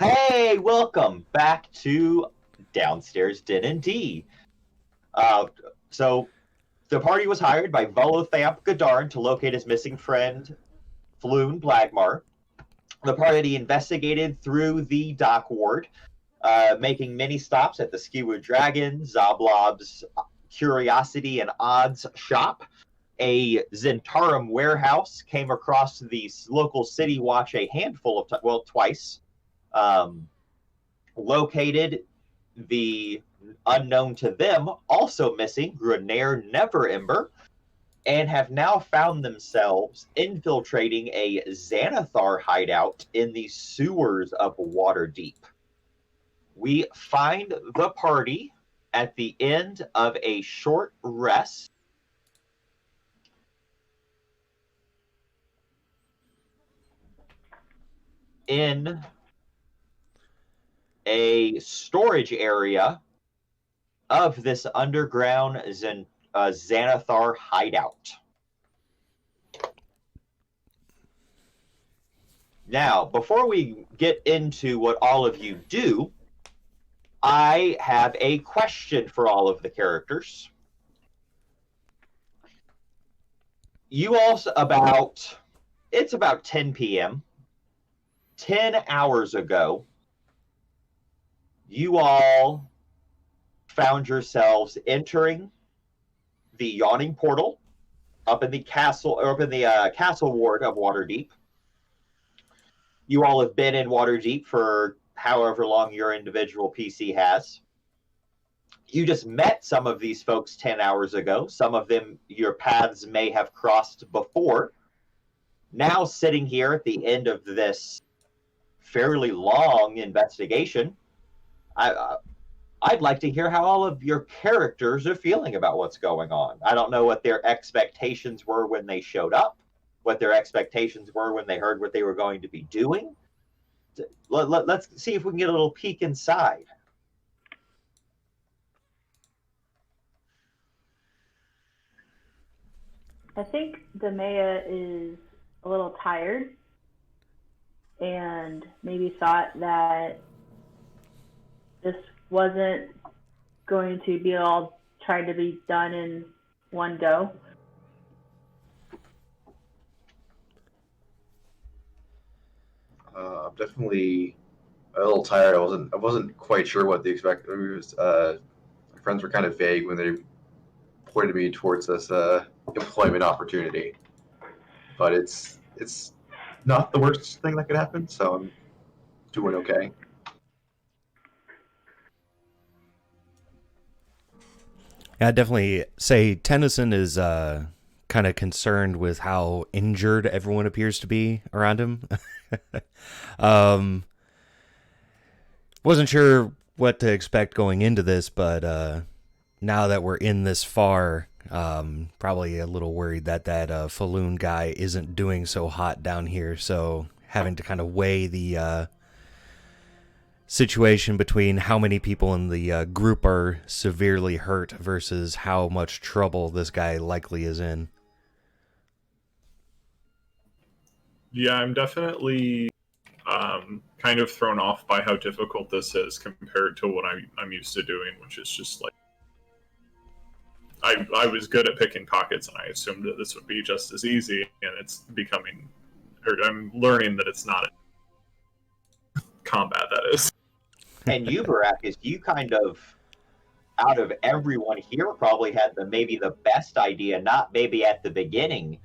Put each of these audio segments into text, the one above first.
Hey, welcome back to Downstairs Den&D. Uh, so, the party was hired by Volothamp Godarn to locate his missing friend, Floon Blagmar. The party investigated through the dock ward, making many stops at the Skewer Dragon, Zoblob's Curiosity and Odds shop. A Zentarum warehouse came across the local city watch a handful of times, well, twice. Um, Located the unknown to them, also missing Grenaire Neverember, and have now found themselves infiltrating a Xanathar hideout in the sewers of Waterdeep. We find the party at the end of a short rest in a storage area of this underground Xanathar hideout. Now, before we get into what all of you do, I have a question for all of the characters. You all, it's about 10 p.m. 10 hours ago, you all found yourselves entering the yawning portal up in the castle ward of Waterdeep. You all have been in Waterdeep for however long your individual PC has. You just met some of these folks 10 hours ago. Some of them your paths may have crossed before. Now, sitting here at the end of this fairly long investigation, I'd like to hear how all of your characters are feeling about what's going on. I don't know what their expectations were when they showed up, what their expectations were when they heard what they were going to be doing. Let's see if we can get a little peek inside. I think Demea is a little tired and maybe thought that this wasn't going to be all tried to be done in one go. I'm definitely a little tired. I wasn't quite sure what to expect. My friends were kind of vague when they pointed me towards this employment opportunity, but it's not the worst thing that could happen. So I'm doing okay. Yeah, I'd definitely say Tennyson is kind of concerned with how injured everyone appears to be around him. Wasn't sure what to expect going into this, but now that we're in this far, probably a little worried that Falloon guy isn't doing so hot down here, so having to kind of weigh the situation between how many people in the group are severely hurt versus how much trouble this guy likely is in. Yeah, I'm definitely kind of thrown off by how difficult this is compared to what I'm used to doing, which is just like I was good at picking pockets, and I assumed that this would be just as easy, and it's becoming, or I'm learning that it's not combat, that is. And you, Baracus, you kind of, out of everyone here, probably had maybe the best idea, not maybe at the beginning,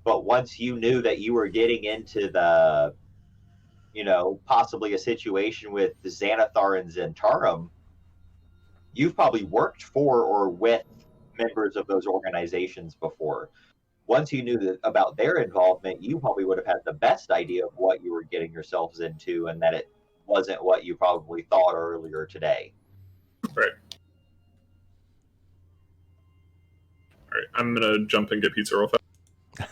but once you knew that you were getting into the, possibly a situation with the Xanathar and Zentarum, you've probably worked for or with members of those organizations before. Once you knew about their involvement, you probably would have had the best idea of what you were getting yourselves into, and that it wasn't what you probably thought earlier today. Right. All right, I'm gonna jump and get pizza real fast.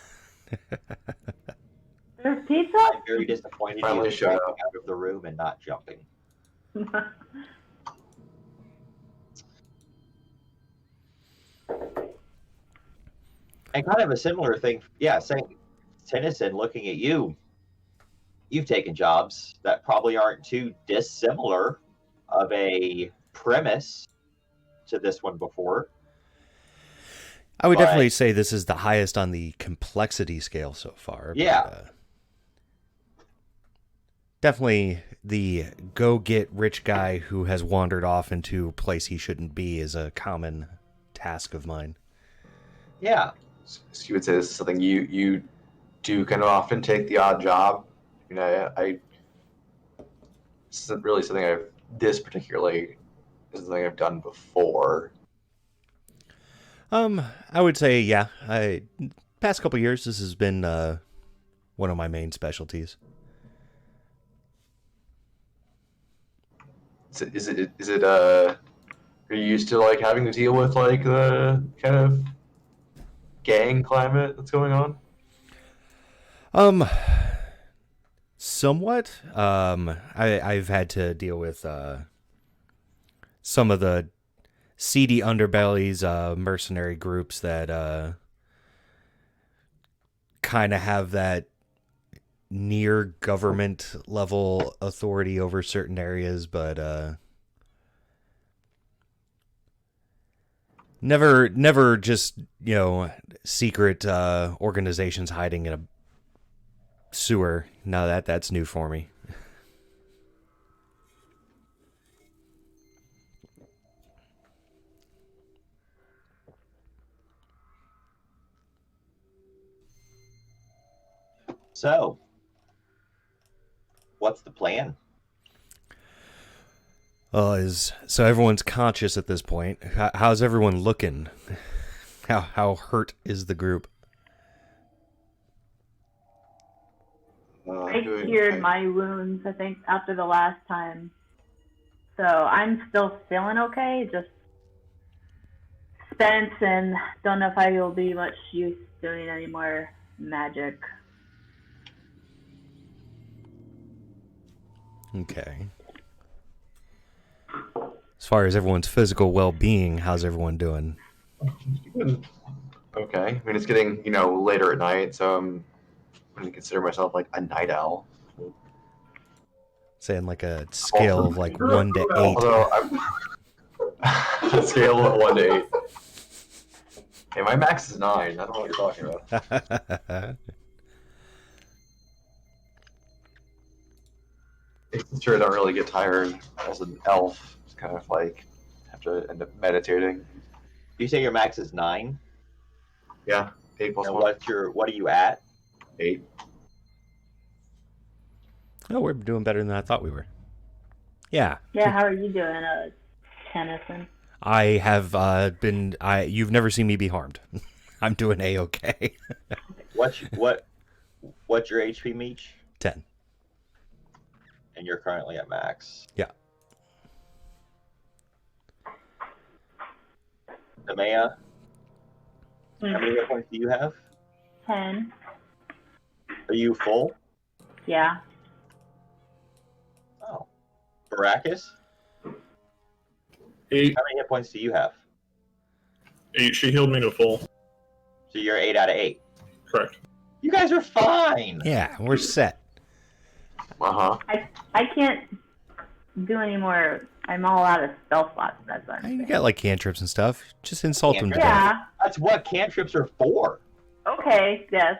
There's pizza? I'm very disappointed you Finally walking showed up. out of the room and not jumping. And kind of a similar thing, saying Tennyson looking at you. you've taken jobs that probably aren't too dissimilar of a premise to this one before. I would But- definitely say this is the highest on the complexity scale so far. Yeah. But, definitely the go get rich guy who has wandered off into a place he shouldn't be is a common task of mine. Yeah. So you would say this is something you do kind of often take the odd job. You know, I this isn't really something this particularly isn't something I've done before. I would say, yeah. Past couple years, this has been one of my main specialties. Is it are you used to like having to deal with like the kind of gang climate that's going on? Somewhat. I've had to deal with some of the seedy underbellies, mercenary groups that kind of have that near government level authority over certain areas, but never just, secret organizations hiding in a sewer. No, that's new for me. So, what's the plan? So everyone's conscious at this point. How's everyone looking? How hurt is the group? I cured my wounds, I think, after the last time. So I'm still feeling okay, just spent, and don't know if I will be much use doing any more magic. Okay. As far as everyone's physical well-being, how's everyone doing? Okay. I mean, it's getting later at night, so I'm going to consider myself like a night owl. Saying like a scale of like 1 to 8. Although I'm a scale of 1 to 8. Hey, my max is 9. I don't know what you're talking about. It's true, I don't really get tired as an elf. Just kind of like have to end up meditating. You say your max is 9? Yeah, 8 plus And 1. what are you at? 8. Oh, we're doing better than I thought we were. Yeah. Yeah, how are you doing, Tennyson? I have been. You've never seen me be harmed. I'm doing a-okay. What's your HP, Meech? 10. And you're currently at max. Yeah. Nemea, how many hit points do you have? 10. Are you full? Yeah. Oh. Baracus, 8. how many hit points do you have? 8. She healed me to full. So you're 8 out of 8. Correct. You guys are fine. Yeah, we're set. Uh-huh. I can't do any more. I'm all out of spell slots. That's what I'm You saying. got like cantrips and stuff. Just insult them to death. Yeah. That's what cantrips are for. Okay. Yes.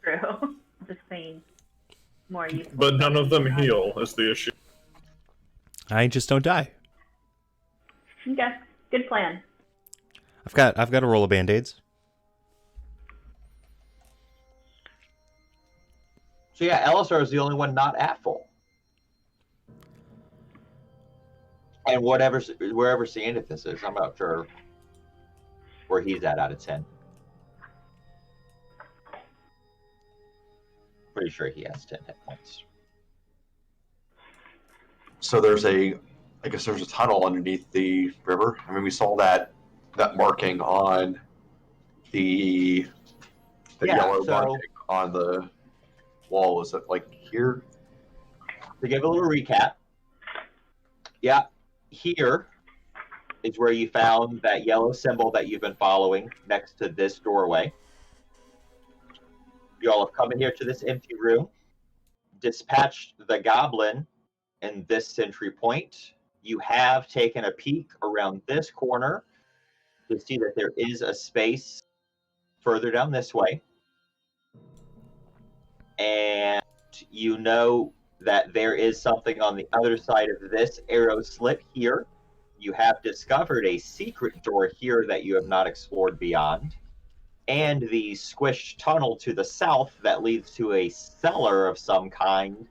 True. Just saying. More useful. But none of them heal is the issue. I just don't die. Okay. Good plan. I've got a roll of band-aids. So yeah, Elisar is the only one not at full. And wherever Sandithus is, I'm not sure where he's at out of 10. Pretty sure he has 10 hit points. So I guess there's a tunnel underneath the river. I mean, we saw that marking on the Yeah, yellow so- marking on the wall. Is it like here? To give a little recap, yeah, here is where you found that yellow symbol that you've been following next to this doorway. You all have come in here to this empty room. dispatched the goblin in this sentry point, you have taken a peek around this corner to see that there is a space further down this way. And you know that there is something on the other side of this arrow slit here. You have discovered a secret door here that you have not explored beyond. And the squished tunnel to the south that leads to a cellar of some kind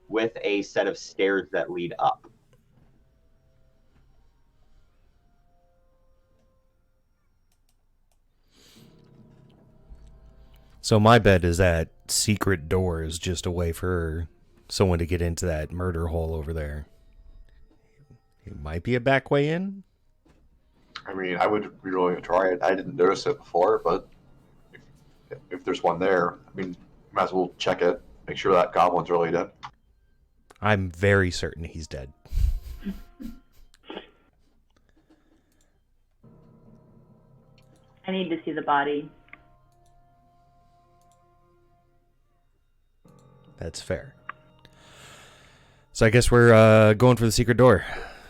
with a set of stairs that lead up. So my bet is that secret door is just a way for someone to get into that murder hole over there. It might be a back way in. I mean, I would be willing to try it. I didn't notice it before, but if there's one there, I mean, might as well check it. Make sure that goblin's really dead. I'm very certain he's dead. I need to see the body. That's fair. So I guess we're going for the secret door.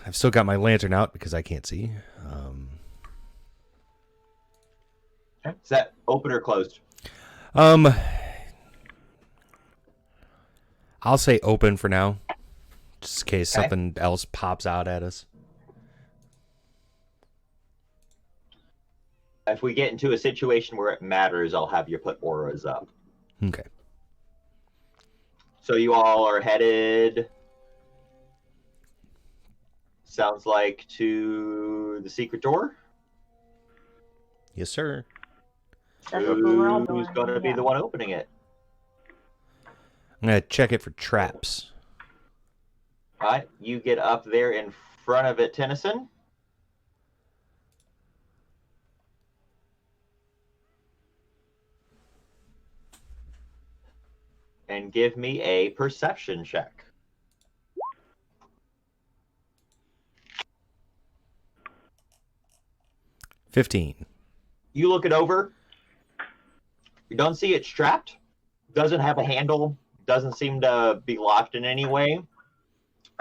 I've still got my lantern out because I can't see. Is that open or closed? I'll say open for now, just in case something else pops out at us. If we get into a situation where it matters, I'll have you put auras up. Okay. So you all are headed, sounds like, to the secret door? Yes, sir. That's what we're all Who's doing. going to be the one opening it? I'm going to check it for traps. All right, you get up there in front of it, Tennyson. And give me a perception check. $15. You look it over. You don't see it's trapped. Doesn't have a handle. Doesn't seem to be locked in any way.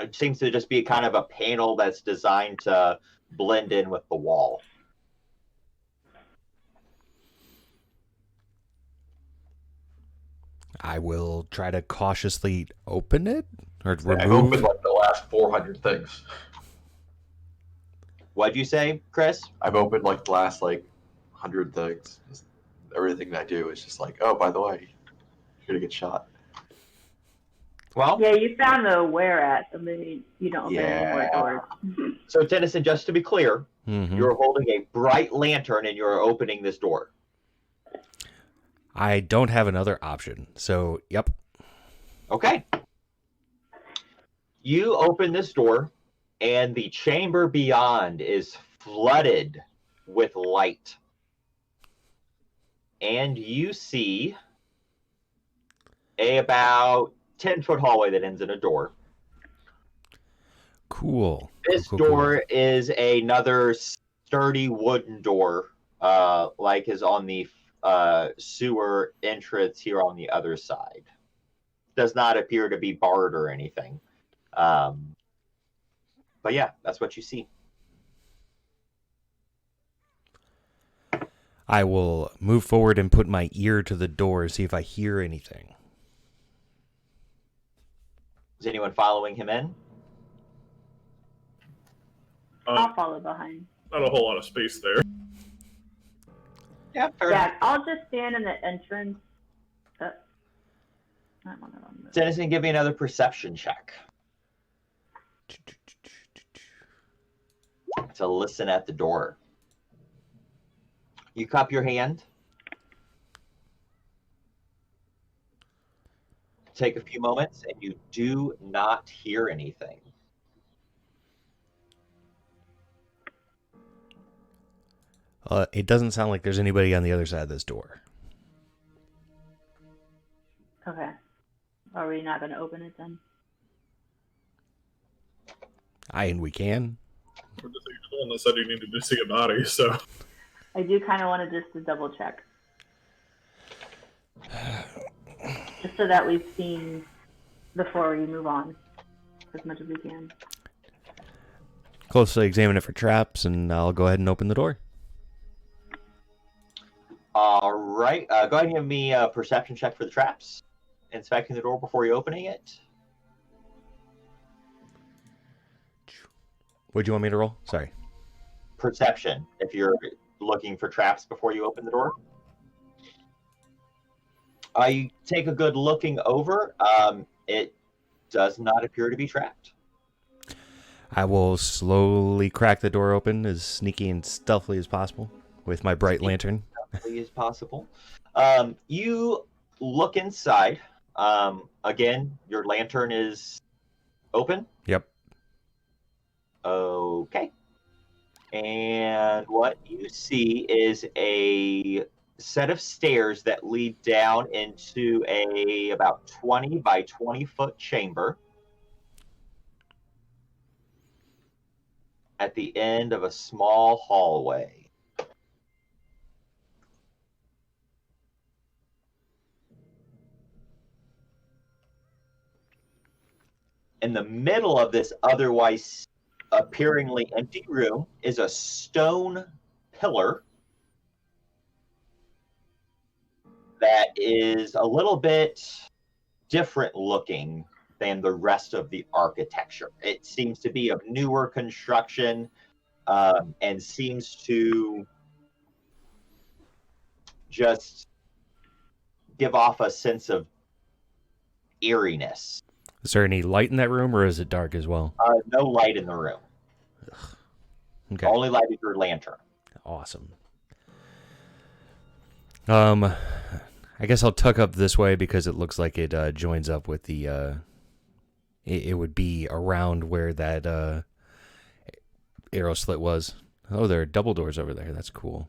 It seems to just be kind of a panel that's designed to blend in with the wall. I will try to cautiously open it or I've remove. opened like the last 400 things. What'd you say, Chris? I've opened like the last 100 things. Everything I do is just like, oh, by the way, you're gonna get shot. Well, Yeah, you found the where at, so maybe you don't open any more doors. so Tennyson, just to be clear, Mhm. you're holding a bright lantern and you're opening this door. I don't have another option. So, yep. Okay. You open this door, and the chamber beyond is flooded with light. And you see a about 10-foot hallway that ends in a door. Cool. This Cool. door is another sturdy wooden door, like is on the sewer entrance here on the other side. Does not appear to be barred or anything. But yeah, that's what you see. I will move forward and put my ear to the door, see if I hear anything. Is anyone following him in? I'll follow behind. Not a whole lot of space there. Yeah, fair Yeah, enough. I'll just stand in the entrance. I don't know. Denison, give me another perception check to listen at the door. You cup your hand. Take a few moments, and you do not hear anything. It doesn't sound like there's anybody on the other side of this door. Okay. Are we not going to open it then? And we can. You're the one that said you needed to see a body, so. I do kind of want to just to double check. Just so that we've seen before we move on as much as we can. Closely examine it for traps, and I'll go ahead and open the door. All right. Go ahead and give me a perception check for the traps. Inspecting the door before you opening it. What'd you want me to roll? Sorry. Perception, if you're looking for traps before you open the door. You take a good looking over. It does not appear to be trapped. I will slowly crack the door open as sneaky and stealthily as possible with my bright lantern. As possible. You look inside. Again, your lantern is open. Yep. Okay. And what you see is a set of stairs that lead down into a about 20 by 20 foot chamber at the end of a small hallway. In the middle of this otherwise appearingly empty room is a stone pillar that is a little bit different looking than the rest of the architecture. It seems to be of newer construction and seems to just give off a sense of eeriness. Is there any light in that room, or is it dark as well? No light in the room. Okay. Only light is your lantern. Awesome. I guess I'll tuck up this way because it looks like it joins up with the. It would be around where that arrow slit was. Oh, there are double doors over there. That's cool.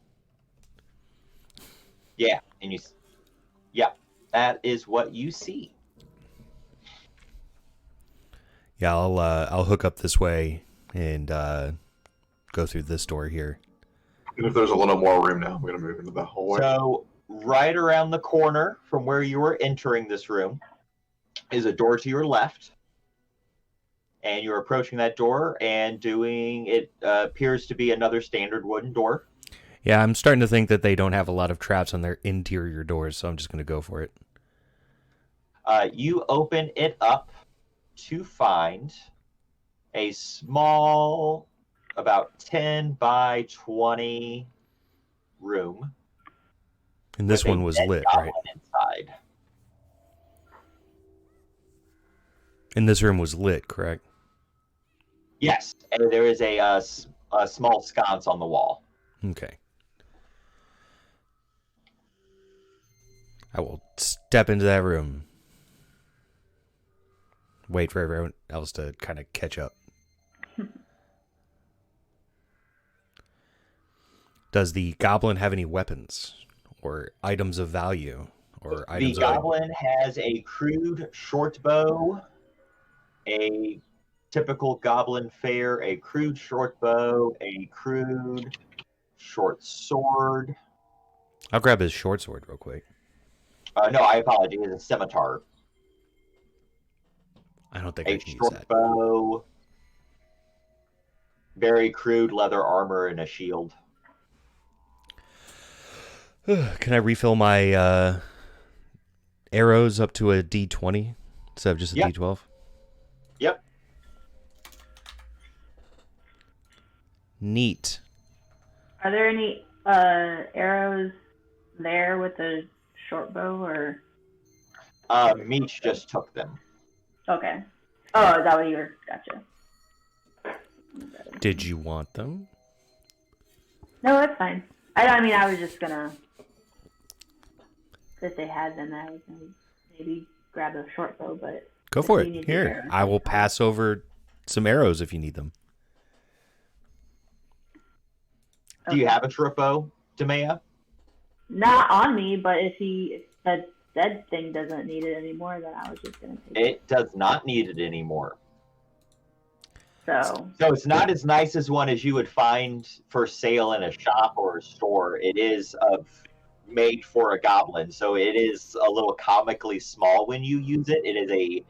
Yeah, and yeah, that is what you see. Yeah, I'll hook up this way and go through this door here. And if there's a little more room now, I'm gonna move into the hallway. So right around the corner from where you were entering this room is a door to your left. And you're approaching that door and it appears to be another standard wooden door. Yeah, I'm starting to think that they don't have a lot of traps on their interior doors, so I'm just going to go for it. You open it up to find a small, about 10 by 20 room. And this one was lit, right? Inside. And this room was lit, correct? Yes, and there is a small sconce on the wall. Okay. I will step into that room. Wait for everyone else to kind of catch up. Does the goblin have any weapons or items of value? Or items the goblin has a crude short bow, a typical goblin fare, a crude short bow, a crude short sword. I'll grab his short sword real quick. No, I apologize. It's a scimitar. I don't think I A can use short that. bow, very crude leather armor, and a shield. Can I refill my arrows up to a D20 instead of just a D12? Yep. Neat. Are there any arrows there with the short bow, or? Meech just took them. Okay. Oh, is that what you were? Gotcha. Did you want them? No, that's fine. I mean, I was just gonna. If they had them, I was gonna maybe grab a short bow, but. Go for it. Here, I will pass over some arrows if you need them. Do you have a short bow, Demea? Not on me, but if that dead thing doesn't need it anymore, then I was just gonna take it. It does not need it anymore. So it's not as nice as one as you would find for sale in a shop or a store. It is made for a goblin, so it is a little comically small when you use it. It is a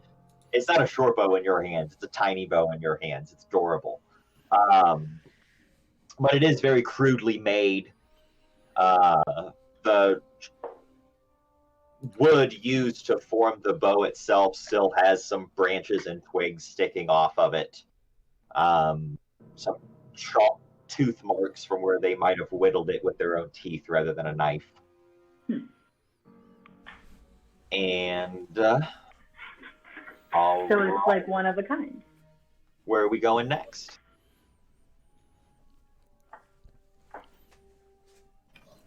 It's not a short bow in your hands. It's a tiny bow in your hands. It's adorable. But it is very crudely made. The wood used to form the bow itself still has some branches and twigs sticking off of it. Some sharp tooth marks from where they might have whittled it with their own teeth rather than a knife. And So it's like one of a kind. Where are we going next?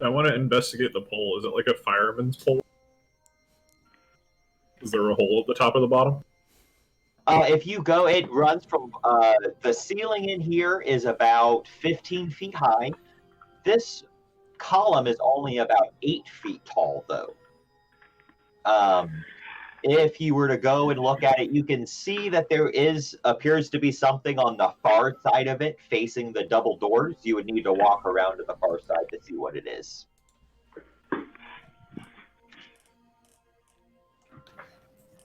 I want to investigate the pole. Is it like a fireman's pole? Is there a hole at the top or the bottom? If you go, it runs from the ceiling in here is about 15 feet high. This column is only about 8 feet tall, though. If you were to go and look at it, you can see that there appears to be something on the far side of it facing the double doors. You would need to walk around to the far side to see what it is.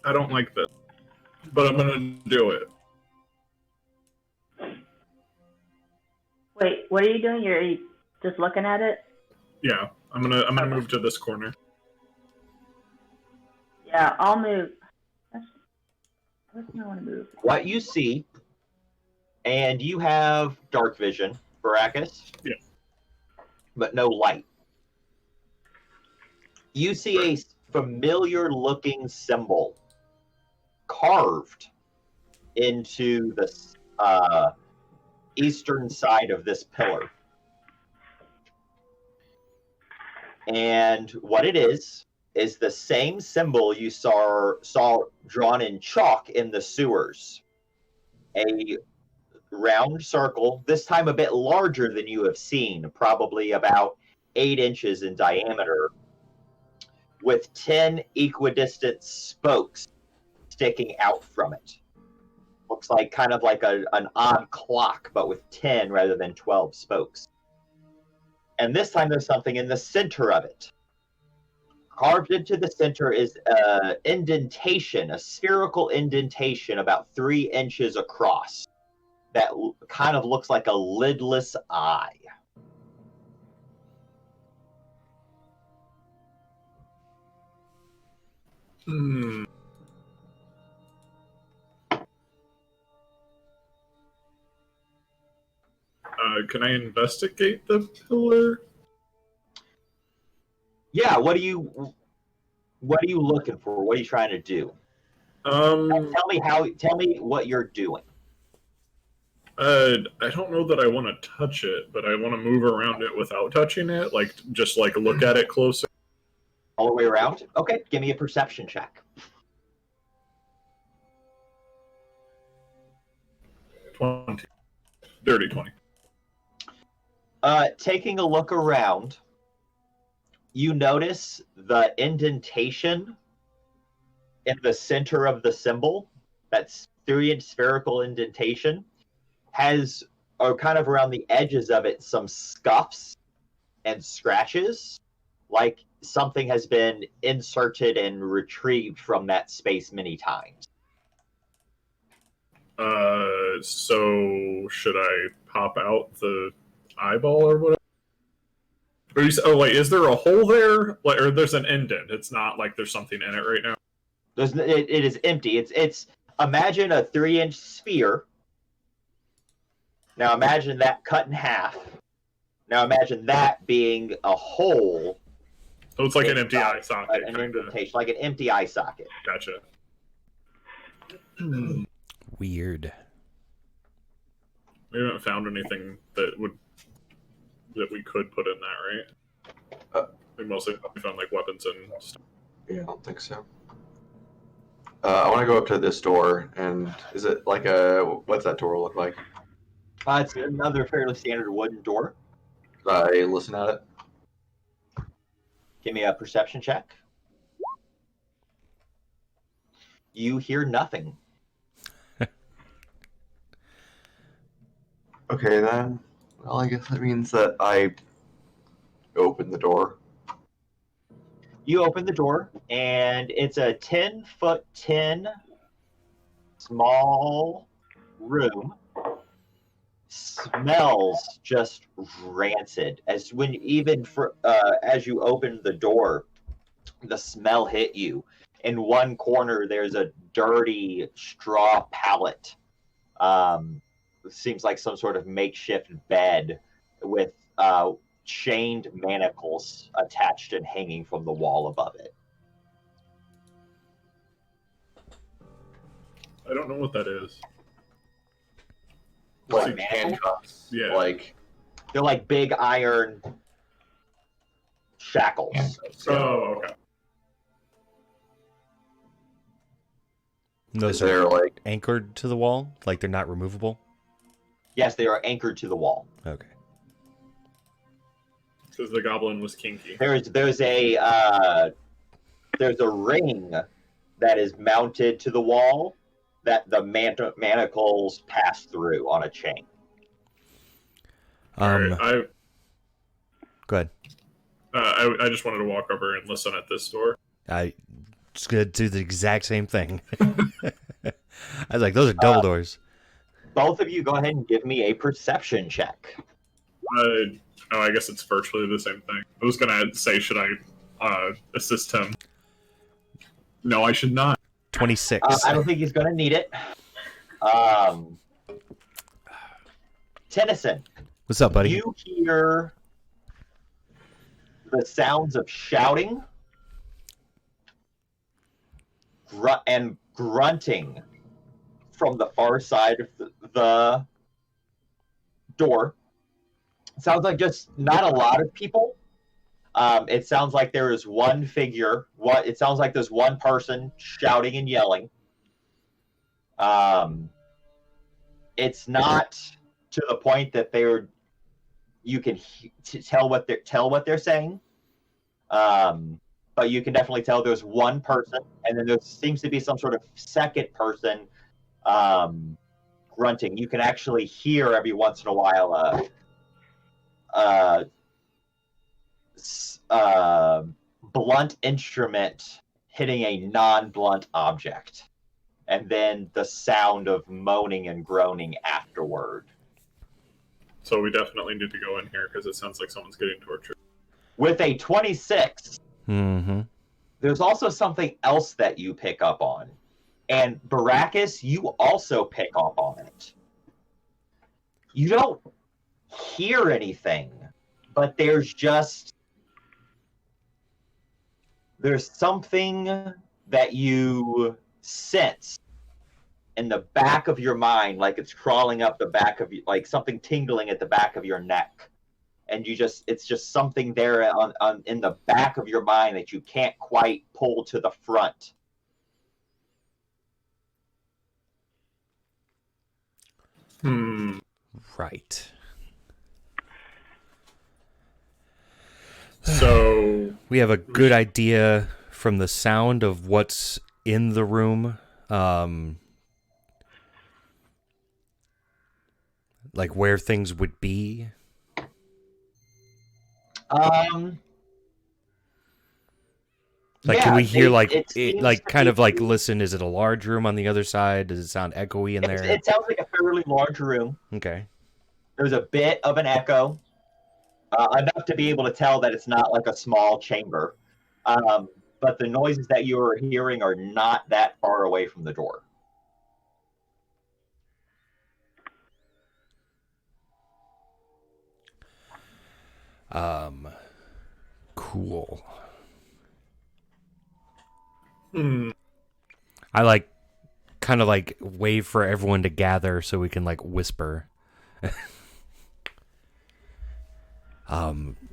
I don't like this, but I'm gonna do it. Wait, what are you doing? You're just looking at it? Yeah, I'm gonna move to this corner. Yeah, I'll move. I want to move. What you see, and you have dark vision, Baracus. Yeah. But no light. You see a familiar-looking symbol carved into the eastern side of this pillar. And what it is the same symbol you saw drawn in chalk in the sewers. A round circle, this time a bit larger than you have seen, probably about 8 inches in diameter, with 10 equidistant spokes sticking out from it. Looks like kind of like an odd clock, but with 10 rather than 12 spokes. And this time there's something in the center of it. Carved into the center is an indentation, a spherical indentation about 3 inches across that kind of looks like a lidless eye. Can I investigate the pillar? Yeah, what are you looking for? What are you trying to do? Tell me what you're doing. I don't know that I want to touch it, but I want to move around it without touching it, just look at it closer. All the way around? Okay, give me a perception check. 20. Dirty 20. Taking a look around, you notice the indentation in the center of the symbol, that's 3-inch spherical indentation, or kind of around the edges of it, some scuffs and scratches, like something has been inserted and retrieved from that space many times. So should I pop out the eyeball or whatever? Is there a hole there? Or there's an indent? It's not like there's something in it right now. It is empty. It's imagine a 3-inch sphere. Now imagine that cut in half. Now imagine that being a hole. So it's like an empty eye socket. An indentation, like an empty eye socket. Gotcha. Weird. We haven't found anything that we could put in that, right? We mostly found weapons and stuff. Yeah, I don't think so. I want to go up to this door, and is it what's that door look like? It's another fairly standard wooden door. I listen at it. Give me a perception check. You hear nothing. Okay, then. Well, I guess that means that I open the door. You open the door, and it's a 10-foot 10 small room. Smells just rancid. As you open the door, the smell hit you. In one corner, there's a dirty straw pallet. Seems like some sort of makeshift bed with chained manacles attached and hanging from the wall above it. I don't know what that is. Like manacles? handcuffs. Yeah. Like They're like big iron shackles. handcuffs. Oh, okay. Those They're are like anchored to the wall, like they're not removable. Yes, they are anchored to the wall. Okay. Because the goblin was kinky. There's a ring that is mounted to the wall that the manacles pass through on a chain. Alright, Go ahead. I just wanted to walk over and listen at this door. I just gonna do the exact same thing. I was like, those are double doors. Both of you go ahead and give me a perception check. I guess it's virtually the same thing. I was gonna say, should I assist him? No, I should not. 26. I don't think he's going to need it. Tennyson, What's up, buddy? you hear the sounds of shouting and grunting from the far side of the door. It sounds like just not a lot of people. It sounds like there is one figure. It sounds like there's one person shouting and yelling. It's not to the point that you can tell what they're saying. But you can definitely tell there's one person, and then there seems to be some sort of second person grunting. You can actually hear every once in a while blunt instrument hitting a non-blunt object, and then the sound of moaning and groaning afterward. So we definitely need to go in here because it sounds like someone's getting tortured. With a 26, Mm-hmm. there's also something else that you pick up on. And Baracus, you also pick up on it. You don't hear anything, but there's something that you sense in the back of your mind, like it's crawling up the back of you, like something tingling at the back of your neck. And it's just something there in the back of your mind that you can't quite pull to the front. Right. So We have a good idea from the sound of what's in the room. Like where things would be. Like, can we hear listen, is it a large room on the other side? Does it sound echoey in there? It sounds like a fairly large room. Okay. There's a bit of an echo, enough to be able to tell that it's not like a small chamber. But the noises that you are hearing are not that far away from the door. Cool. I kind of wave for everyone to gather so we can whisper.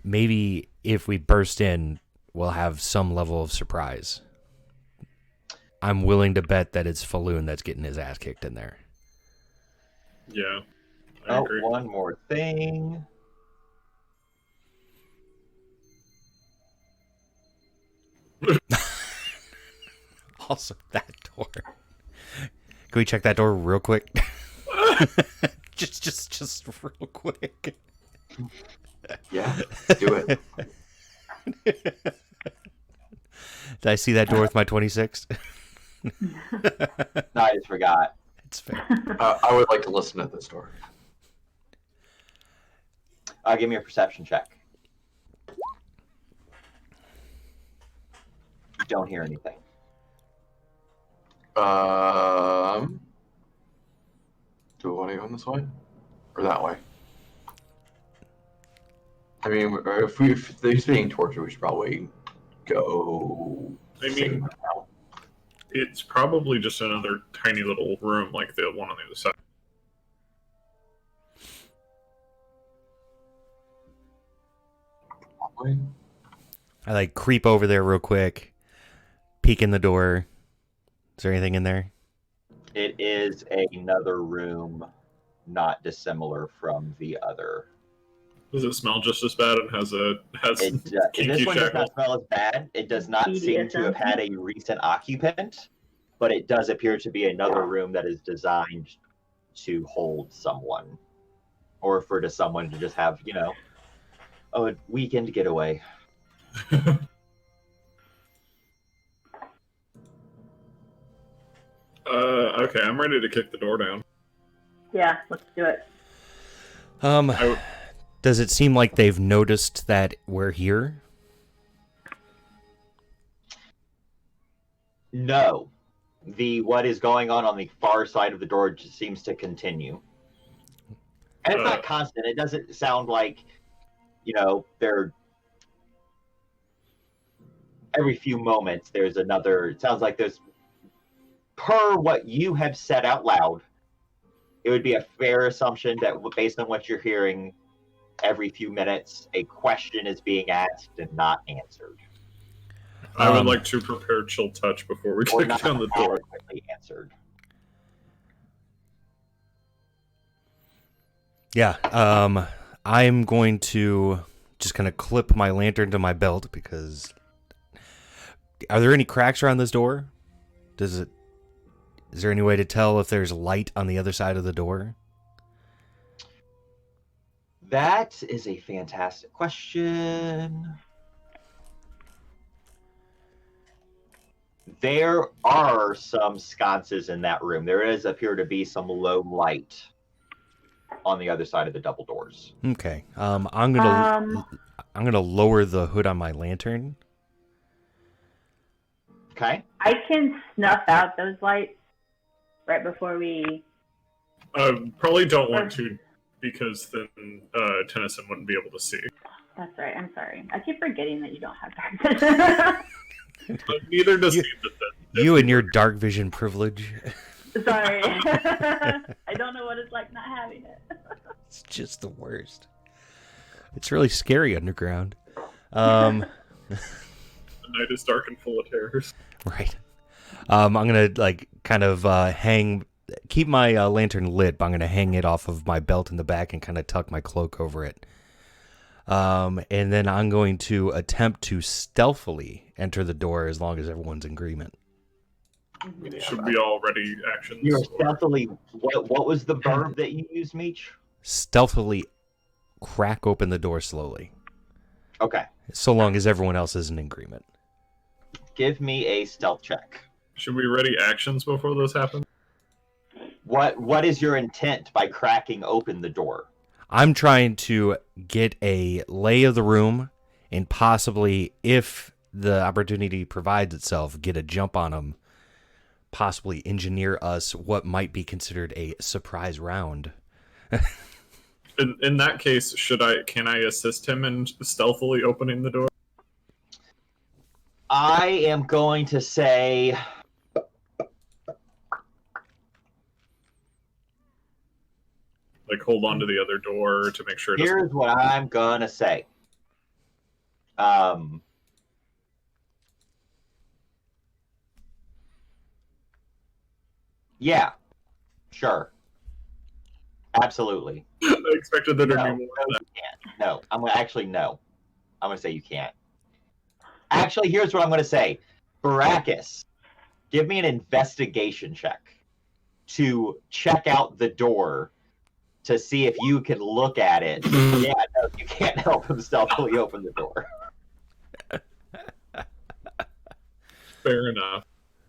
Maybe if we burst in, we'll have some level of surprise. I'm willing to bet that it's Falloon that's getting his ass kicked in there. yeah, I agree. One more thing. Also, that door. Can we check that door real quick? just real quick. Yeah, let's do it. Did I see that door with my 26? No, I just forgot. That's fair. I would like to listen at this door. Give me a perception check. You don't hear anything. Do I want to go this way or that way? I mean, if they're being tortured, we should probably go. I mean, it's probably just another tiny little room like the one on the other side. I like creep over there real quick, peek in the door. Is there anything in there? It is another room, not dissimilar from the other. Does it smell just as bad and has This kinky one does shackles? not smell as bad. It does not seem to have had a recent occupant, but it does appear to be another room that is designed to hold someone, or for someone to just have, a weekend getaway. Okay, I'm ready to kick the door down. Yeah, let's do it. Does it seem like they've noticed that we're here? No. What is going on the far side of the door just seems to continue. And it's not constant. It doesn't sound like, they're every few moments there's another. It sounds like there's, per what you have said out loud, it would be a fair assumption that based on what you're hearing, every few minutes a question is being asked and not answered. I would like to prepare chill touch before we Or kick not down the door. adequately answered. Yeah. I'm going to just kind of clip my lantern to my belt because. Are there any cracks around this door? Is there any way to tell if there's light on the other side of the door? That is a fantastic question. There are some sconces in that room. There does appear to be some low light on the other side of the double doors. Okay. I'm gonna lower the hood on my lantern. Okay. I can snuff out those lights right before we. Probably don't want to, because then Tennyson wouldn't be able to see. That's right. I'm sorry. I keep forgetting that you don't have dark vision. Neither does You and your dark vision privilege. Sorry. I don't know what it's like not having it. It's just the worst. It's really scary underground. The night is dark and full of terrors. Right. I'm gonna keep my lantern lit, but I'm gonna hang it off of my belt in the back and kind of tuck my cloak over it. And then I'm going to attempt to stealthily enter the door as long as everyone's in agreement. Should we all ready actions? You're stealthily. What was the verb that you used, Meech? Stealthily crack open the door slowly. Okay. So long as everyone else is in agreement. Give me a stealth check. Should we ready actions before this happens? What is your intent by cracking open the door? I'm trying to get a lay of the room and possibly, if the opportunity provides itself, get a jump on them. Possibly engineer us what might be considered a surprise round. In that case, can I assist him in stealthily opening the door? I am going to say Hold on to the other door to make sure it doesn't... here's what I'm gonna say. Yeah, sure. Absolutely. I expected there to be more No, of you that. can't. No, I'm gonna say you can't. Actually, here's what I'm gonna say. Baracus, give me an investigation check to check out the door to see if you can look at it. Yeah, no, you can't help him stealthily open the door. Fair enough.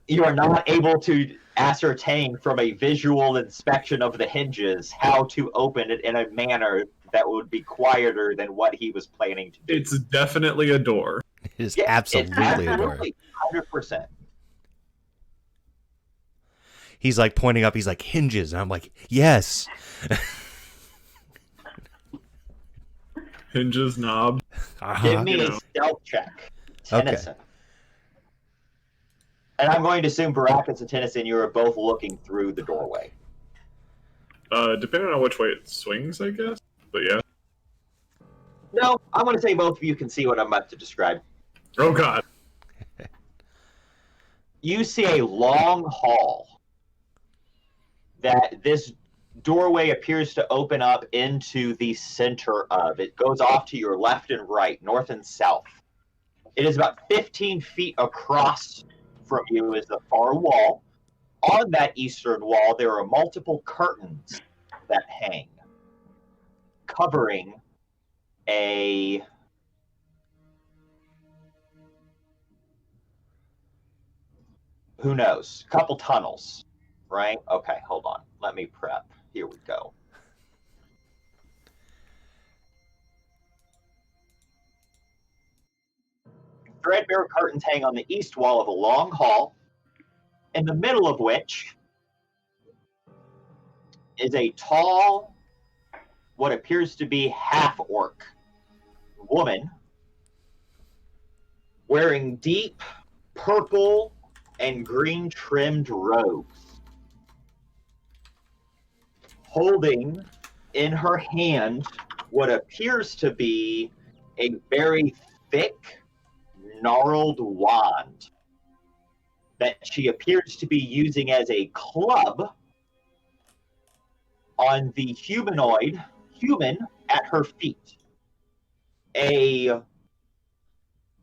You are not able to. ascertain from a visual inspection of the hinges how to open it in a manner that would be quieter than what he was planning to do. It's definitely a door. It is Yeah, absolutely a door. 100%. He's like pointing up. He's like, hinges. And I'm like, yes. Hinges, knob. Give me You a know. stealth check, Okay. Tennyson. And I'm going to assume Baracus and Tennyson, you are both looking through the doorway. Depending on which way it swings, I guess. But yeah. No, I'm going to say both of you can see what I'm about to describe. Oh god. You see a long hall that this doorway appears to open up into the center of. It goes off to your left and right, north and south. It is about 15 feet across from you is the far wall. On that eastern wall, there are multiple curtains that hang, covering a who knows, couple tunnels, right? Okay, hold on. Let me prep. Here we go. Threadbare curtains hang on the east wall of a long hall, in the middle of which is a tall, what appears to be half-orc woman wearing deep purple and green trimmed robes, holding in her hand what appears to be a very thick, gnarled wand that she appears to be using as a club on the human at her feet. A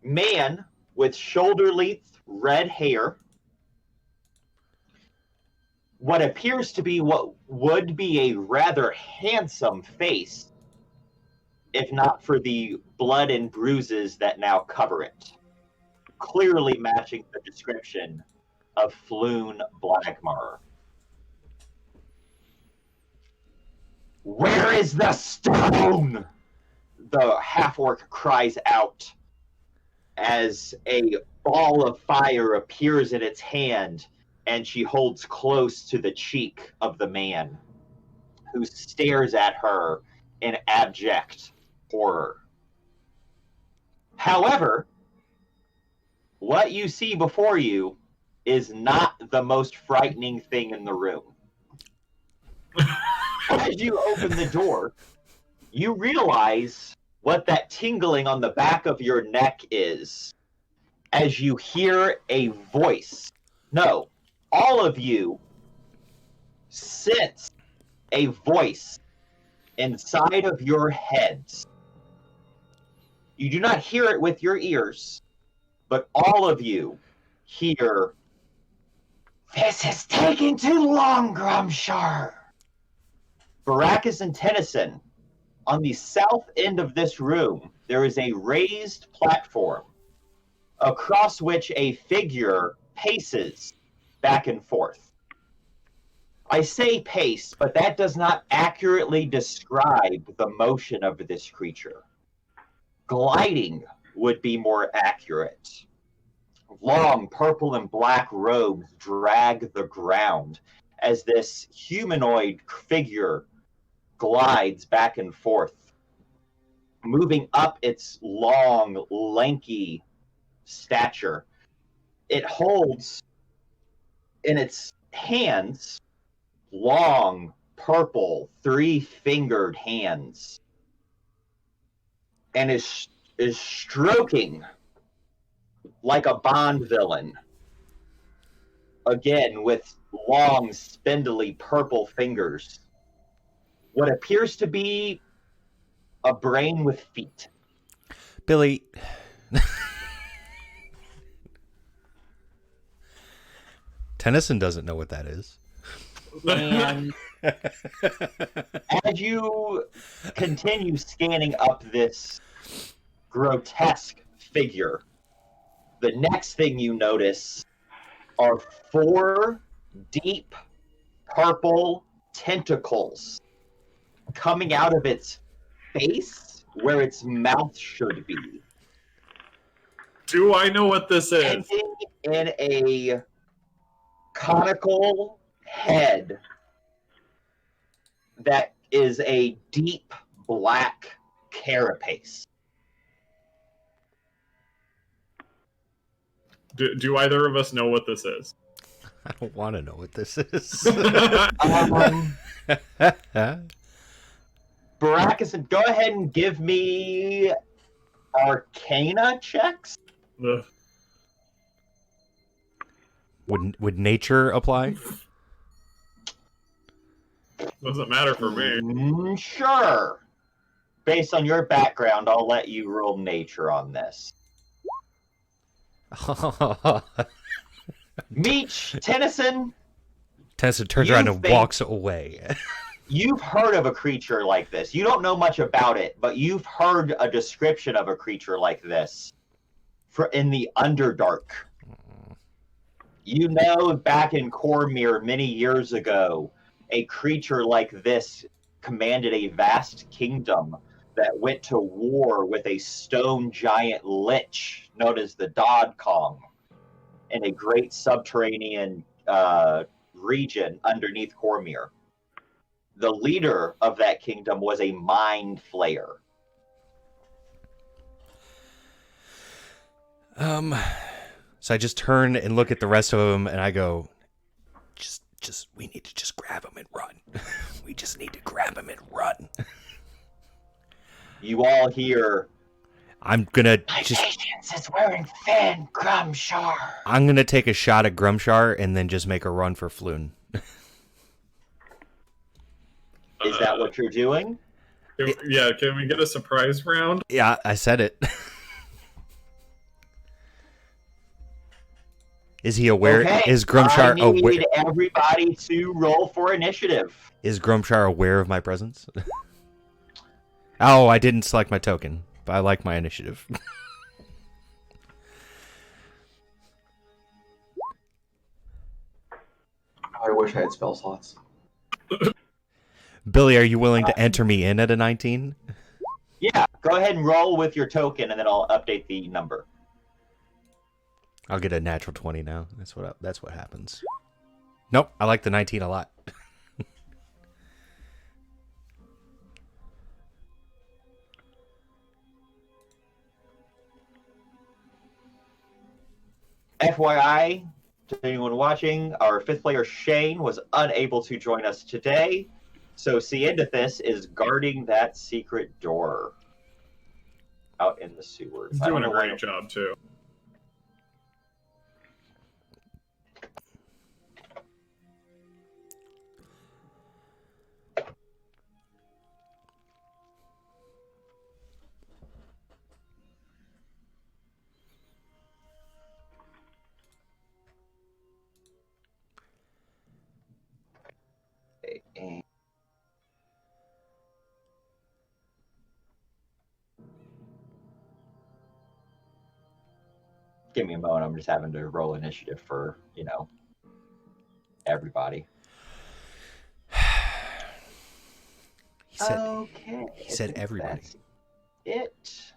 man with shoulder-length red hair, what appears to be what would be a rather handsome face, if not for the blood and bruises that now cover it, clearly matching the description of Floon Blackmar. "Where is the stone?" the half-orc cries out as a ball of fire appears in its hand and she holds close to the cheek of the man, who stares at her in abject horror. However, what you see before you is not the most frightening thing in the room. As you open the door, you realize what that tingling on the back of your neck is as you hear a voice. No, all of you sense a voice inside of your heads. You do not hear it with your ears, but all of you hear, "This is taking too long, Grumshar." Baracus and Tennyson, on the south end of this room, there is a raised platform across which a figure paces back and forth. I say pace, but that does not accurately describe the motion of this creature. Gliding would be more accurate. Long purple and black robes drag the ground as this humanoid figure glides back and forth, moving up its long, lanky stature. It holds in its hands long, purple, three-fingered hands, and is stroking like a Bond villain, again with long, spindly purple fingers, what appears to be a brain with feet. Billy. Tennyson doesn't know what that is. And as you continue scanning up this grotesque figure, the next thing you notice are four deep purple tentacles coming out of its face where its mouth should be. Do I know what this is? Ending in a conical head that is a deep black carapace. Do either of us know what this is? I don't want to know what this is. Baracus, go ahead and give me Arcana checks. Ugh. Would nature apply? Doesn't matter for me. Sure. Based on your background, I'll let you roll nature on this. Meech, Tennyson, Tessa turns around and walks away. you've heard of a creature like this. You don't know much about it, but you've heard a description of a creature like this in the Underdark. You know, back in Cormyr many years ago, a creature like this commanded a vast kingdom that went to war with a stone giant lich known as the Dodkong in a great subterranean region underneath Cormyr. The leader of that kingdom was a mind flayer. So I just turn and look at the rest of them, and I go, we need to just grab him and run. We just need to grab him and run. You all hear, I'm gonna "My patience is wearing thin, Grumshar." I'm gonna take a shot at Grumshar and then just make a run for Floon. Is that what you're doing? Yeah, can we get a surprise round? Yeah, I said it. Is he aware? Okay, Is Grumshar I need aware? everybody to roll for initiative. Is Grumshar aware of my presence? Oh, I didn't select my token, but I like my initiative. I wish I had spell slots. Billy, are you willing to enter me in at a 19? Yeah, go ahead and roll with your token, and then I'll update the number. I'll get a natural 20 now. That's what happens. Nope, I like the 19 a lot. FYI, to anyone watching, our fifth player Shane was unable to join us today, so Ciendithis is guarding that secret door out in the sewers. He's doing a great job, too. Give me a moment. I'm just having to roll initiative for, everybody. He said, Okay. he said everybody. That's it.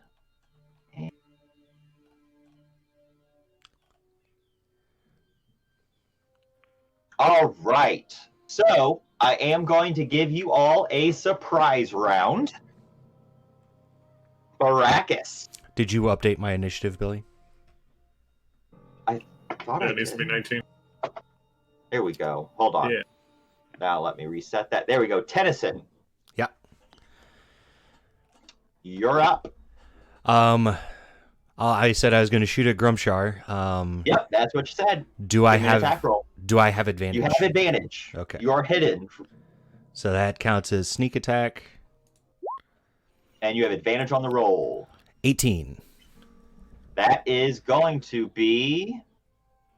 All right. So I am going to give you all a surprise round. Baracus. Did you update my initiative, Billy? It needs to be 19. There we go. Hold on. Yeah. Now let me reset that. There we go. Tennyson. Yeah. You're up. I said I was going to shoot at Grumshar. Yep, that's what you said. Do I Give me an have attack roll. Do I have advantage? You have advantage. Okay. You are hidden, So that counts as sneak attack. and you have advantage on the roll. 18. That is going to be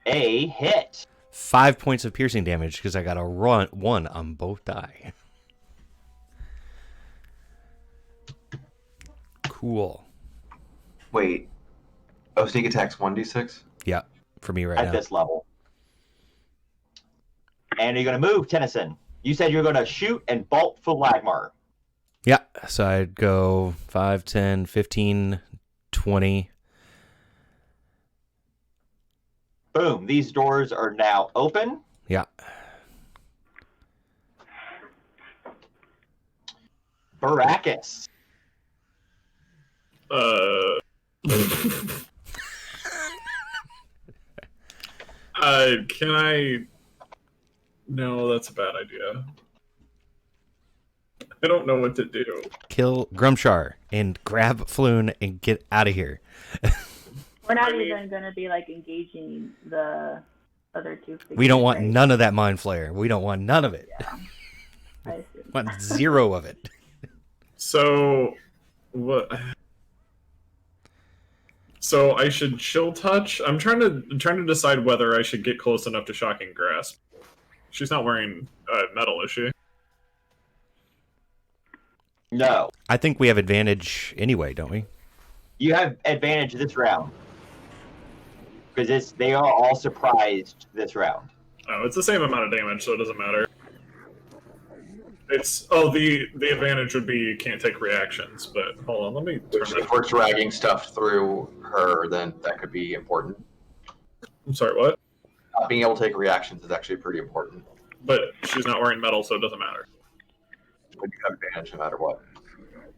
a hit. 5 points of piercing damage because I got a 1 on both die. Cool. Wait. Oh, sneak attack's 1d6? Yeah, for me right At now. this level. And are you going to move, Tennyson? You said you were going to shoot and bolt for Lagmar. Yeah, so I'd go 5, 10, 15, 20. Boom. These doors are now open. Yeah. Baracus. Can I... No, that's a bad idea. I don't know what to do. Kill Grumshar and grab Floon and get out of here. We're not even going to be like engaging the other two figures. We don't want right? none of that Mind Flayer. We don't want none of it. Yeah. I see. Want zero of it. So, what? So I should chill touch. I'm trying to decide whether I should get close enough to Shocking Grasp. She's not wearing metal, is she? No. I think we have advantage anyway, don't we? You have advantage this round. Because they are all surprised this round. Oh, it's the same amount of damage, so it doesn't matter. It's the advantage would be you can't take reactions, but hold on, let me turn If we're dragging stuff through her, then that could be important. I'm sorry, what? Being able to take reactions is actually pretty important. But she's not wearing metal, so it doesn't matter. But you have advantage no matter what.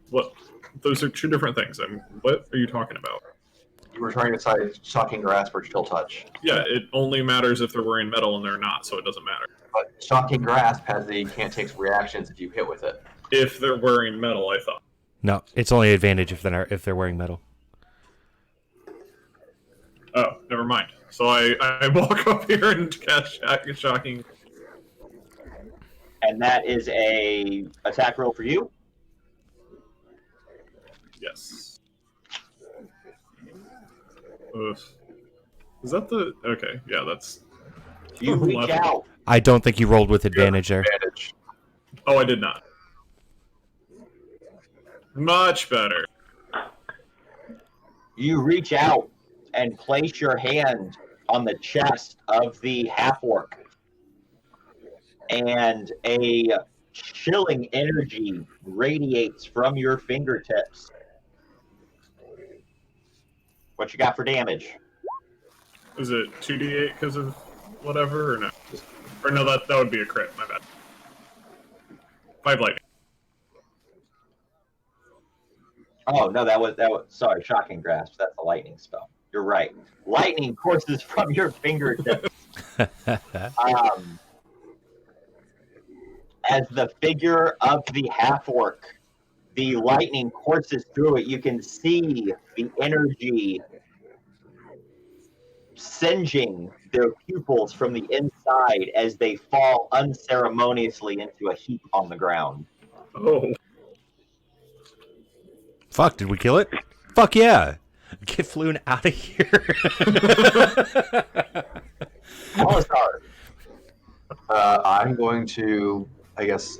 What? Those are two different things. What are you talking about? You were trying to decide Shocking Grasp or Chill Touch. Yeah, it only matters if they're wearing metal and they're not, so it doesn't matter. But Shocking Grasp has the can't take reactions if you hit with it. If they're wearing metal, I thought. No, it's only advantage if they're wearing metal. Oh, never mind. So I walk up here and cast Shocking. And that is a attack roll for you. Yes. Is that the... Okay, yeah, that's... You reach 11. out. I don't think you rolled with advantage there. Advantage. Oh, I did not. Much better. You reach out and place your hand on the chest of the half-orc. And a chilling energy radiates from your fingertips. What you got for damage? Is it 2d8 because of whatever, or no? Or no, that would be a crit, my bad. 5 lightning. Oh, no, that was sorry, Shocking Grasp. That's a lightning spell. You're right. Lightning courses from your fingertips. As the figure of the half-orc, the lightning courses through it. You can see the energy singeing their pupils from the inside as they fall unceremoniously into a heap on the ground. Oh. Fuck, did we kill it? Fuck yeah. Get Floon out of here. Alistar, I'm going to, I guess,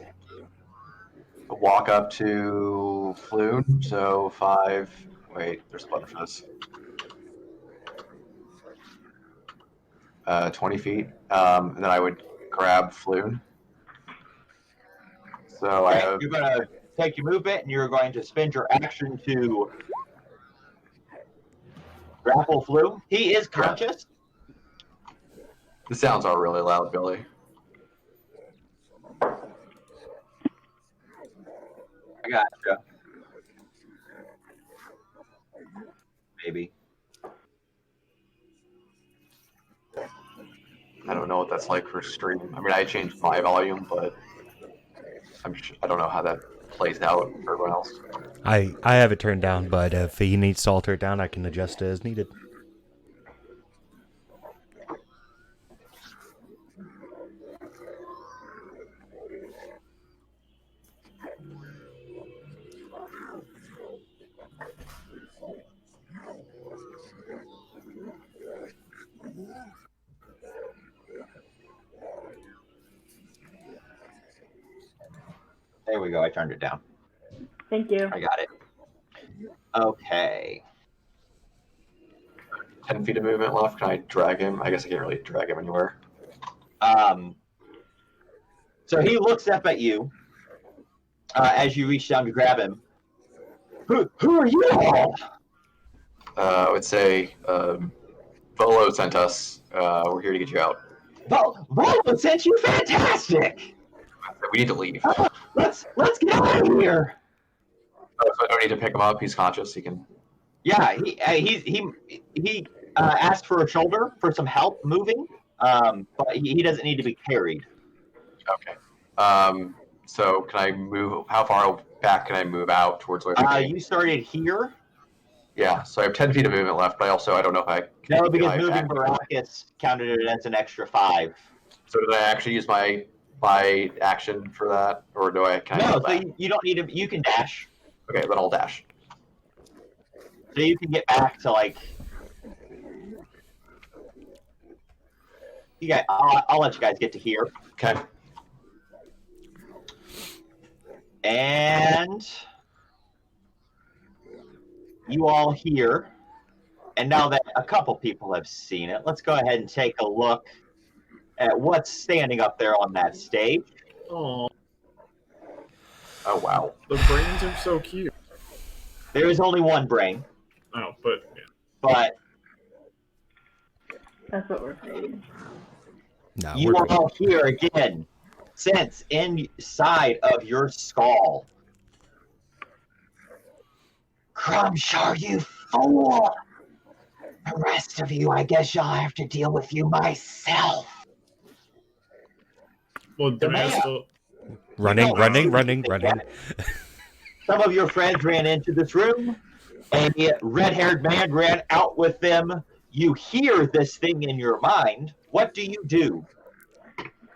walk up to Floon. So 5. Wait, there's a button for this. 20 feet. And then I would grab Floon. So I have. you're going to take your movement and you're going to spend your action to grapple Flume. He is conscious. The sounds are really loud, Billy. I gotcha. Maybe. I don't know what that's like for stream. I mean, I changed my volume, but I don't know how that plays out for everyone else. I have it turned down, but if he needs to alter it down, I can adjust it as needed. There we go. I turned it down. Thank you. I got it. Okay. 10 feet of movement left. Can I drag him? I guess I can't really drag him anywhere. So he looks up at you as you reach down to grab him. Who are you all? I would say Volo sent us. We're here to get you out. Volo sent you? Fantastic! We need to leave. Let's get out of here. So I don't need to pick him up. He's conscious. He can. Yeah, he asked for a shoulder for some help moving, but he doesn't need to be carried. Okay. So can I move? How far back can I move out towards where? You started here. Yeah, so I have 10 feet of movement left, but also I don't know if I. No, because moving Baracus counted it as an extra 5. So did I actually use my action for that, or do I? No, so you don't need to. You can dash. Okay, then I'll dash. So you can get back to like. You guys, I'll let you guys get to here. Okay. And you all here. And now that a couple people have seen it, let's go ahead and take a look at what's standing up there on that stage. Oh, wow. the brains are so cute. There is only one brain, Oh, but yeah. but That's what we're saying. No, you are all here again. Since inside of your skull. Crumshar, you fool! The rest of you, I guess I'll have to deal with you myself. Well, then I man. still. running. Some of your friends ran into this room. A red-haired man ran out with them. You hear this thing in your mind. What do you do?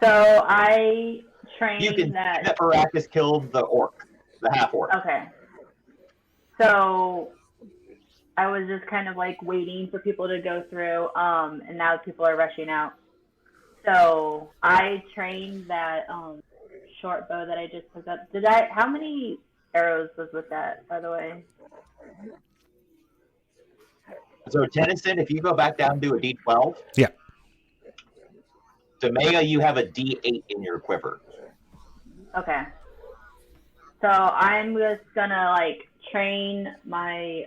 So I trained You can that. Baracus killed the orc, the half-orc. Okay. So I was just kind of like waiting for people to go through, and now people are rushing out. So I trained that short bow that I just picked up. How many arrows was with that, by the way? So Tennyson, if you go back down to a D12. Yeah. Demea, you have a D8 in your quiver. Okay. So I'm just gonna like train my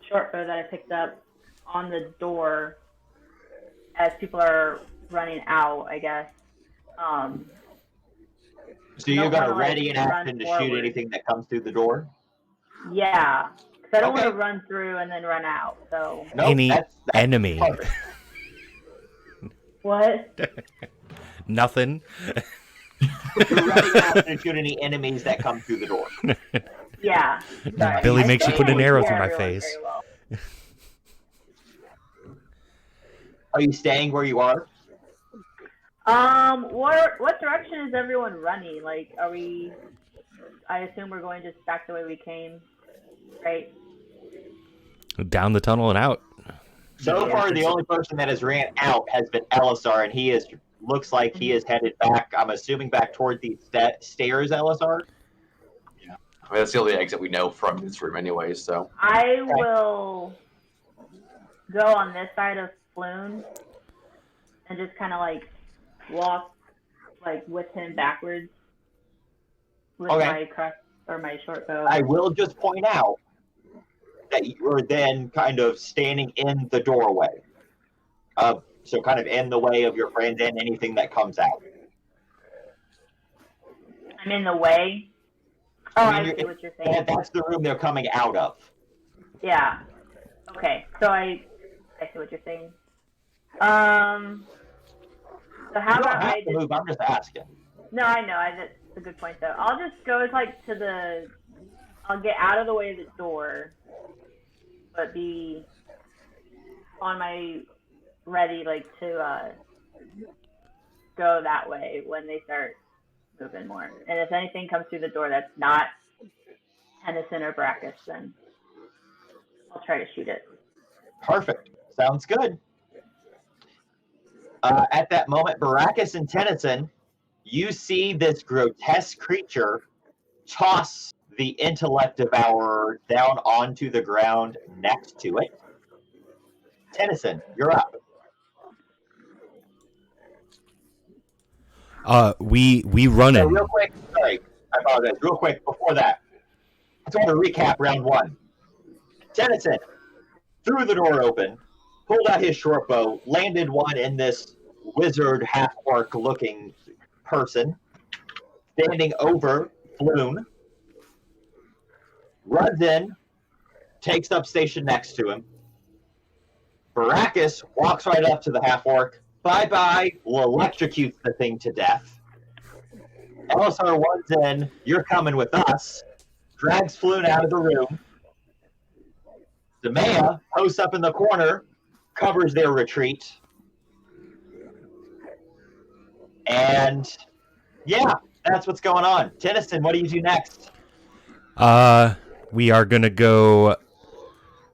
short bow that I picked up on the door as people are running out, I guess. So you're Don't going to wanna, ready an run action to shoot forward. anything that comes through the door? Yeah, because I don't Okay. want to run through and then run out. So Nope, Any that's enemy. perfect. what? Nothing. You're ready an action to shoot any enemies that come through the door. Yeah. Sorry. Billy I makes you still put an can't arrow hear through my everyone face. very well. Are you staying where you are? What direction is everyone running? Like, are we? I assume we're going just back the way we came, right? Down the tunnel and out. So Yeah. far, the only person that has ran out has been Elisar, and he looks like he is headed back. I'm assuming back toward the stairs, Elisar. I mean, that's the only exit we know from this room, anyways. So I will go on this side of Floon and just kind of like walk like with him backwards with Okay. my crest or my short bow. I will just point out that you are then kind of standing in the doorway. So kind of in the way of your friends and anything that comes out. I'm in the way. Oh, I I mean, see what you're saying. That's the room they're coming out of. Yeah. Okay. So I see what you're saying. So how You don't about have I to just? move. I'm just asking. No, I know. That's a good point though. I'll just go like to the. I'll get out of the way of the door, but be on my ready like to go that way when they start moving more. And if anything comes through the door that's not Tennyson or Brackus, then I'll try to shoot it. Perfect. Sounds good. At that moment, Baracus and Tennyson, you see this grotesque creature toss the intellect devourer down onto the ground next to it. Tennyson, you're up. We So running. real quick, sorry, I apologize. Real quick, before that, I just want to recap round one. Tennyson threw the door open, pulled out his short bow, landed one in this wizard half-orc looking person, standing over Floon, runs in, takes up station next to him. Baracus walks right up to the half-orc, bye-bye, electrocutes the thing to death. Elisar runs in, you're coming with us, drags Floon out of the room. Demea posts up in the corner, covers their retreat. And yeah, that's what's going on. Tennyson, what do you do next? We are gonna go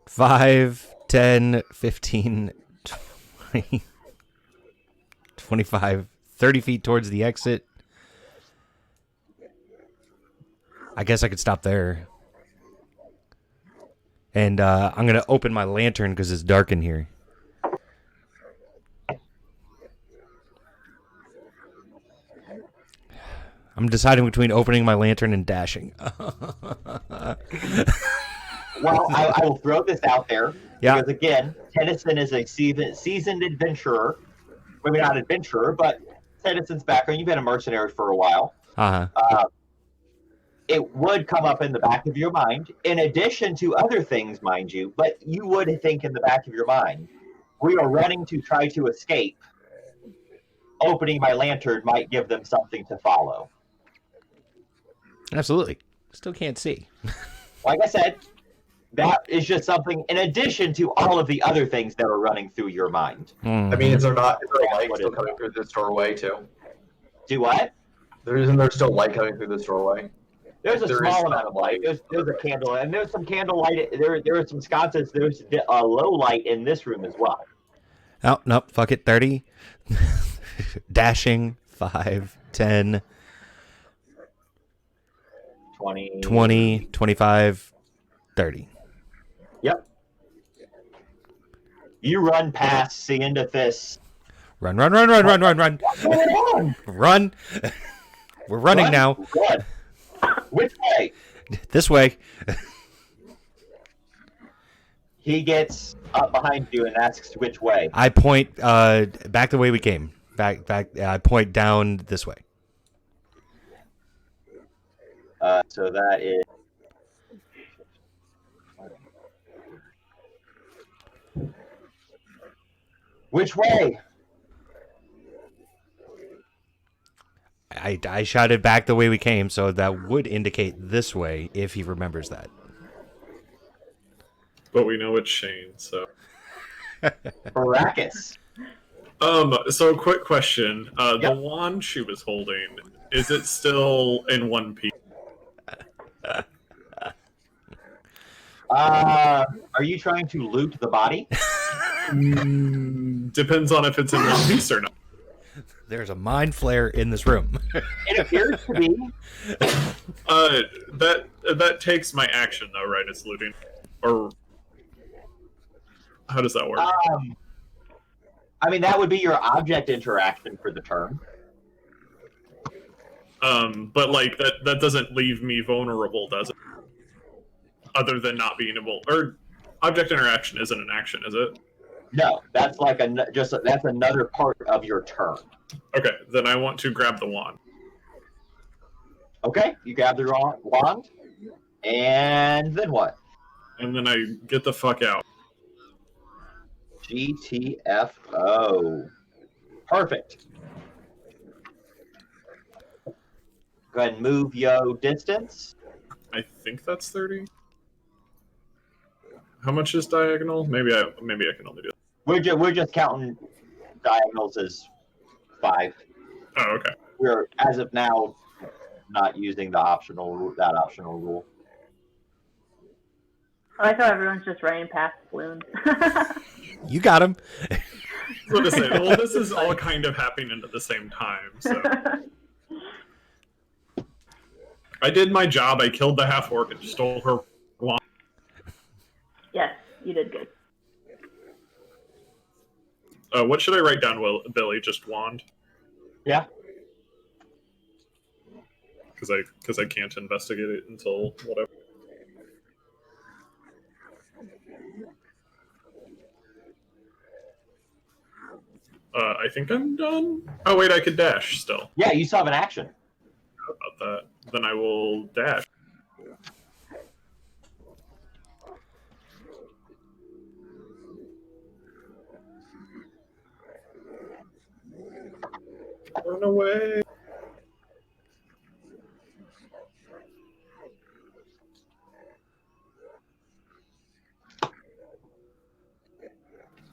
5, 10, 15, 20, 25, 30 feet towards the exit. I guess I could stop there. And I'm going to open my lantern because it's dark in here. I'm deciding between opening my lantern and dashing. Well, I will throw this out there. Yeah. Because again, Tennyson is a seasoned adventurer. Maybe not adventurer, but Tennyson's background, you've been a mercenary for a while. Uh-huh. It would come up in the back of your mind, in addition to other things, mind you, but you would think in the back of your mind, we are running to try to escape. Opening my lantern might give them something to follow. Absolutely. Still can't see. Like I said, that is just something in addition to all of the other things that are running through your mind. I mean, is there a light still coming through this doorway too? Do what? Isn't there still light coming through this doorway? There's a There small is amount of light. There's a candle, and there's some candle light. There are some sconces. There's a low light in this room as well. Oh, no, fuck it. 30. Dashing. 5, 10, 20, 25, 30. Yep. You run past the end of this. Run, run, run, run, run, run, run. What's going on? Run. We're running Run. now. Good. Which way? This way. He gets up behind you and asks which way. I point back the way we came. Back. I point down this way. So that is. Which way? I shouted back the way we came, so that would indicate this way if he remembers that. But we know it's Shane, so. Baracus. So quick question. Yep. The wand she was holding, is it still in one piece? Are you trying to loot the body? Depends on if it's in one piece or not. There's a mind flare in this room. It appears to be. That takes my action though, right? It's looting, or how does that work? I mean, that would be your object interaction for the turn. But like that doesn't leave me vulnerable, does it? Other than not being able, or object interaction isn't an action, is it? No, that's like that's another part of your turn. Okay, then I want to grab the wand. Okay, you grab the wand, and then what? And then I get the fuck out. GTFO. Perfect. Go ahead and move your distance. I think that's 30. How much is diagonal? Maybe I can only do that. We're just counting diagonals as 5. Oh, okay. We're as of now not using that optional rule. I like how everyone's just running past balloons. You got him. I was going to say, well, this is all kind of happening at the same time, so. I did my job. I killed the half-orc and stole her wand. Yes, you did good. What should I write down, Billy? Just wand? Yeah. because I can't investigate it until whatever. I think I'm done. Oh wait, I could dash still. Yeah, you still have an action. How about that? Then I will dash. Run away.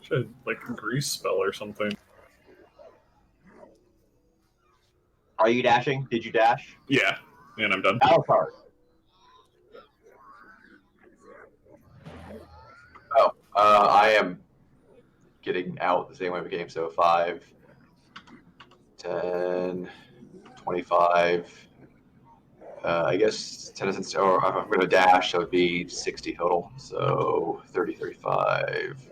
Should like a grease spell or something. Are you dashing? Did you dash? Yeah, and I'm done. Alcar. Oh, I am getting out the same way we came. So 5, 10, 25. I guess 10 cents, or if I'm going to dash, so it would be 60 total. So 30, 35,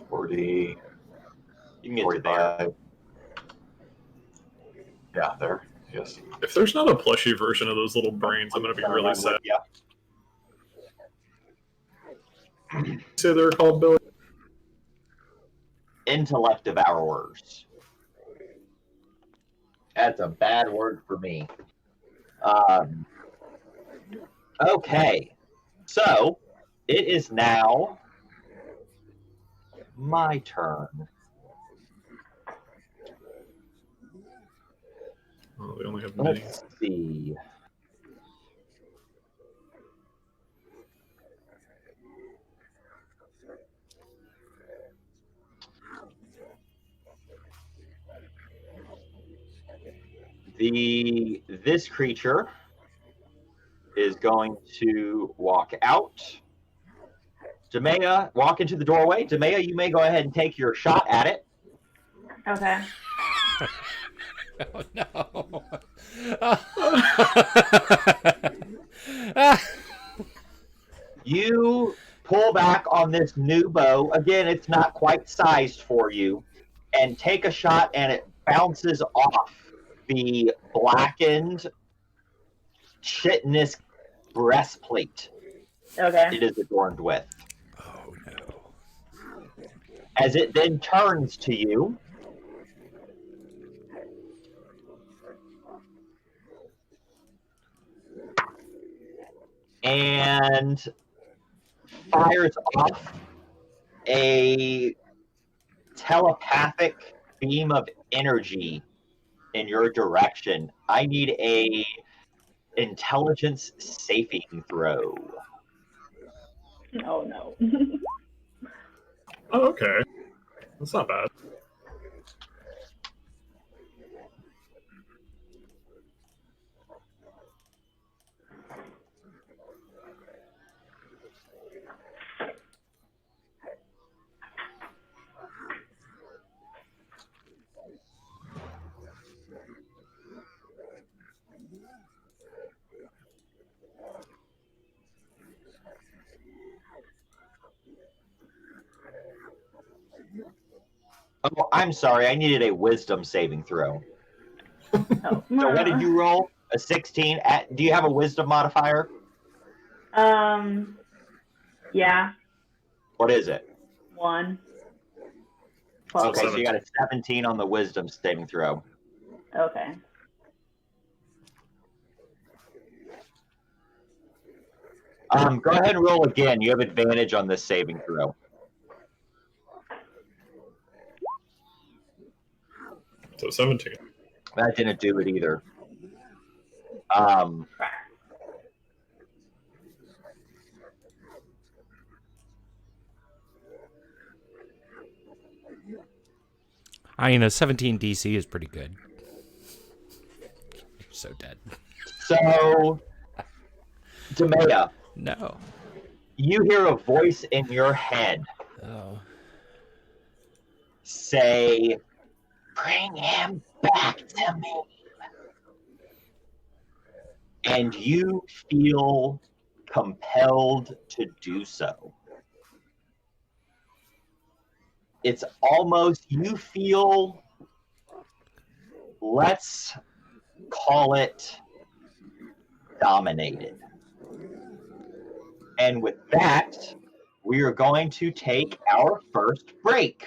40, You can get to there. 45. Yeah, there. Yes. If there's not a plushie version of those little brains, I'm gonna be really sad. Yeah. Say they're called Billy. Intellect devourers. That's a bad word for me. Okay, so it is now my turn. Oh, they only have minis. Let's see. This creature is going to walk out. Demea, walk into the doorway. Demea, you may go ahead and take your shot at it. Okay. Oh no. You pull back on this new bow. Again, it's not quite sized for you. And take a shot, and it bounces off the blackened, chitinous breastplate Okay. it is adorned with. Oh no. As it then turns to you, and fires off a telepathic beam of energy in your direction. I need a intelligence saving throw. Oh no. Oh, okay. That's not bad. Oh, I'm sorry. I needed a wisdom saving throw. Oh. So what did you roll? A 16? Do you have a wisdom modifier? Yeah. What is it? 1. Oh, Okay, so you got a 17 on the wisdom saving throw. Okay. Go ahead and roll again. You have advantage on this saving throw. So 17. That didn't do it either. I mean, a 17 DC is pretty good. You're so dead. So, Demea, No. you hear a voice in your head Oh. say, "Bring him back to me." And you feel compelled to do so. It's almost, you feel, let's call it dominated. And with that, we are going to take our first break.